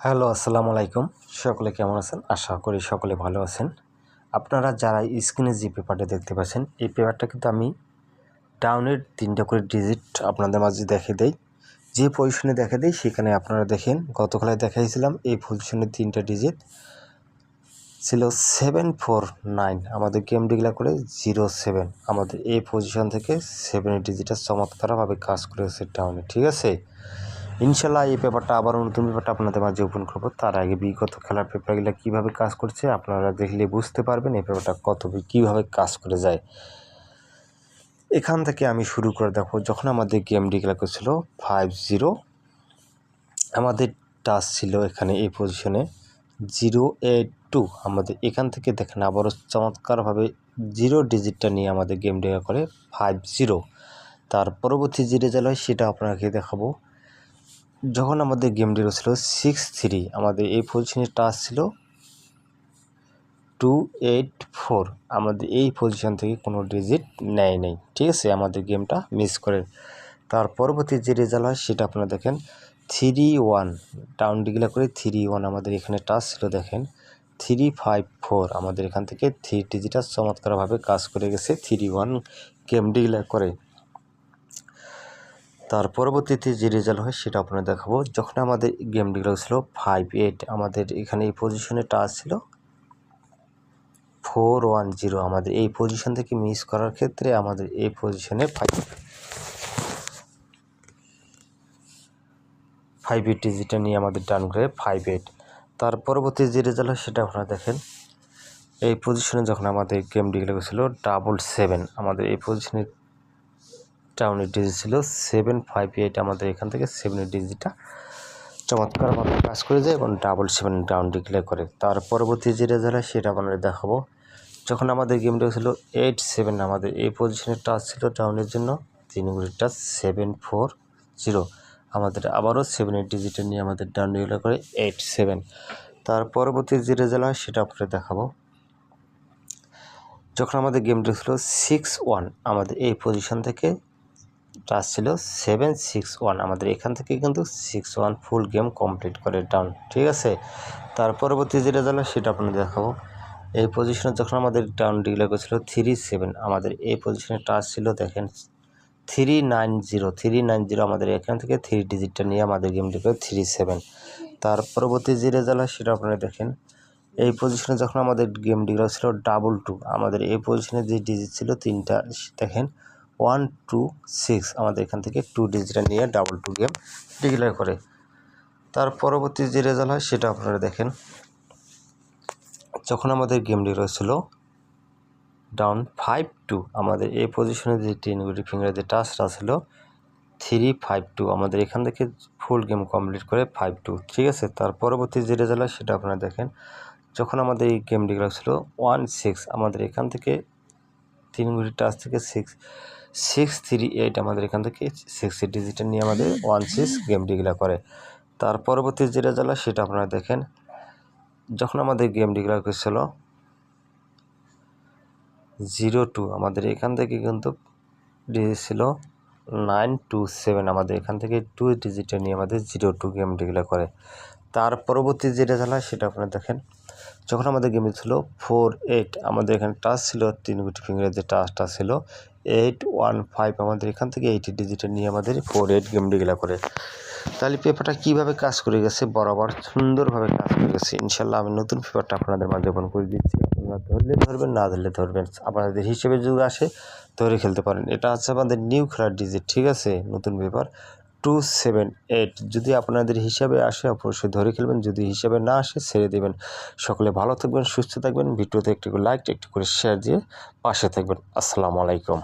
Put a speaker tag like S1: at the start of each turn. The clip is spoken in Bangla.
S1: হ্যালো, আসসালামু আলাইকুম। সকলে কেমন আছেন? আশা করি সকলে ভালো আছেন। আপনারা যারা স্ক্রিনে যে পেপারটা দেখতে পাচ্ছেন, এই পেপারটা কিন্তু আমি ডাউনের 3টা করে ডিজিট আপনাদের মাঝে দেখিয়ে দেই। যে পজিশনে দেখা দেই সেখানে আপনারা দেখেন, গতকালে দেখাইছিলাম এই পজিশনের 3টা ডিজিট ছিল 749। আমাদের গেম ডিক্লেয়ার করে 07। আমাদের এই পজিশন থেকে 7 ডিজিটের চমৎকারভাবে কাজ করেছে ডাউনে, ঠিক আছে? ইনশাল্লাহ এই পেপারটা আবার নতুন পেপারটা আপনাদের মাঝে ওপেন করবো। তার আগে বিগত খেলার পেপারগুলো কীভাবে কাজ করছে আপনারা দেখলে বুঝতে পারবেন এই পেপারটা কীভাবে কাজ করে যায়। এখান থেকে আমি শুরু করে দেখো, যখন আমাদের গেম ডিক্লেয়ার করছিল 50, আমাদের টাচ ছিল এখানে এই পজিশনে 082। আমাদের এখান থেকে দেখেন আবারও চমৎকারভাবে 0 ডিজিটটা নিয়ে আমাদের গেম ডিক্লেয়ার করে 50। তার পরবর্তী যে রেজাল্ট হয় সেটা আপনাকে দেখাবো। যখন আমাদের গেম ডিক্লেয়ার ছিল 63, আমাদের এই পজিশনে টাচ ছিল 284। আমাদের এই পজিশন থেকে কোনো ডিজিট নেয় নেই, ঠিক আছে? আমাদের গেমটা মিস করে। তার পরবর্তী যে রেজাল্ট হয় সেটা আপনারা দেখেন 31, ডাউন ডিক্লেয়ার করে 31 আমাদের এখানে টাচ ছিল। দেখেন 354, আমাদের এখান থেকে 3 ডিজিটটা চমৎকারভাবে কাজ করে গেছে 31 গেম ডিক্লেয়ার করে। তার পরবর্তীতে যে রেজাল্ট হয় সেটা আপনারা দেখাবো। যখন আমাদের গেম ডিক্লেয়ার ছিল 58, আমাদের এখানে এই পজিশনে টাচ ছিল 410। আমাদের এই পজিশন থেকে মিস করার ক্ষেত্রে আমাদের এই পজিশনে 58 ডিজিটটা নিয়ে আমাদের ডান করে 58। তার পরবর্তী যে রেজাল্ট হয় সেটা আপনারা দেখেন, এই পজিশনে যখন আমাদের গেম ডিক্লেয়ার ছিল 777, আমাদের এই পজিশনে ডাউনের ডিজিট ছিল 758। আমাদের এখান থেকে 7 ডিজিটটা চমৎকারভাবে কাজ করে যায় এবং 77 ডাউন ডিক্লেয়ার করে। তার পরবর্তী যে রেজাল্ট হয় সেটা আপনাদের দেখাবো। যখন আমাদের গেমটা ছিল 87, আমাদের এই পজিশনে টাচ ছিল ডাউনের জন্য 3 টাচ 740। আমাদের আবারও 7 ডিজিটের নিয়ে আমাদের ডাউন ডিক্লেয়ার করে 87। তার পরবর্তী যে রেজাল্ট হয় সেটা আপনাদের দেখাবো। যখন আমাদের গেমটা ছিল 61, আমাদের এই পজিশন থেকে টাচ ছিল 761। আমাদের এখান থেকে কিন্তু 61 ফুল গেম কমপ্লিট করে ডাউন, ঠিক আছে? তার পরবর্তী যে রেজাল্ট হয় সেটা আপনাদের দেখাবো। এই পজিশনে যখন আমাদের ডাউন ডিক্লেয়ার করেছিল 37, আমাদের এই পজিশনে টাচ ছিল দেখেন 390। আমাদের এখান থেকে 3 ডিজিটটা নিয়ে আমাদের গেম ডিক্লেয়ার 37। তার পরবর্তী যে রেজাল্ট হয় সেটা আপনারা দেখেন, এই পজিশনে যখন আমাদের গেম ডিক্লেয়ার ছিল 22, আমাদের এই পজিশনে যে ডিজিট ছিল 3টা দেখেন 126। আমাদের এখান থেকে 2 ডিজিটটা নিয়ে 22 গেম ডিক্লেয়ার করে। তার পরবর্তী যে রেজাল্ট হয় সেটা আপনারা দেখেন, যখন আমাদের গেম ডিক্লেয়ার ছিল ডাউন 52, আমাদের এই পজিশনে যে 10 ফিঙ্গারের যে টাচটা ছিল 352। আমাদের এখান থেকে ফুল গেম কমপ্লিট করে 52, ঠিক আছে? তার পরবর্তী যে রেজাল্ট হয় সেটা আপনারা দেখেন, যখন আমাদের এই গেম ডিক্লেয়ার ছিল 16, আমাদের এখান থেকে 3 টাচ থেকে 638। আমাদের এখান থেকে 60 ডিজিটের নিয়ে আমাদের 16 গেম ডিক্লেয়ার করে। তার পরবর্তী যে রেজাল্ট হয় সেটা আপনারা দেখেন, যখন আমাদের গেম ডিক্লেয়ার করেছিল 02, আমাদের এখান থেকে কিন্তু ডিজিট ছিল 927। আমাদের এখান থেকে 2 ডিজিটে নিয়ে আমাদের 02 গেম ডিক্লেয়ার করে। তার পরবর্তী যে রেজাল্ট হয় সেটা আপনারা দেখেন, যখন আমাদের গেমে ছিল 48, আমাদের এখানে টাচ ছিল 3 ফিঙ্গারের যে টাচটা ছিল 815। আমাদের এখান থেকে 80 ডিজিটে নিয়ে আমাদের 48 গেম ডিক্লেয়ার করে। তাহলে পেপারটা কীভাবে কাজ করে গেছে, বরাবর সুন্দরভাবে কাজ করে গেছে। ইনশাল্লাহ আমি নতুন পেপারটা আপনাদের মাঝে ওপেন করে দিচ্ছি। আপনারা ধরলে ধরবেন, না ধরলে ধরবেন। আপনাদের হিসেবে যদি আসে ধরে খেলতে পারেন। এটা হচ্ছে আমাদের নিউ খেলার ডিজিট, ঠিক আছে? নতুন পেপার 278। যদি আপনাদের হিসাবে আসে অবশ্যই ধরে খেলবেন, যদি হিসাবে না আসে ছেড়ে দেবেন। সকলে ভালো থাকবেন, সুস্থ থাকবেন। ভিডিওতে একটু লাইক, একটু করে শেয়ার দিয়ে পাশে থাকবেন। আসসালামু আলাইকুম।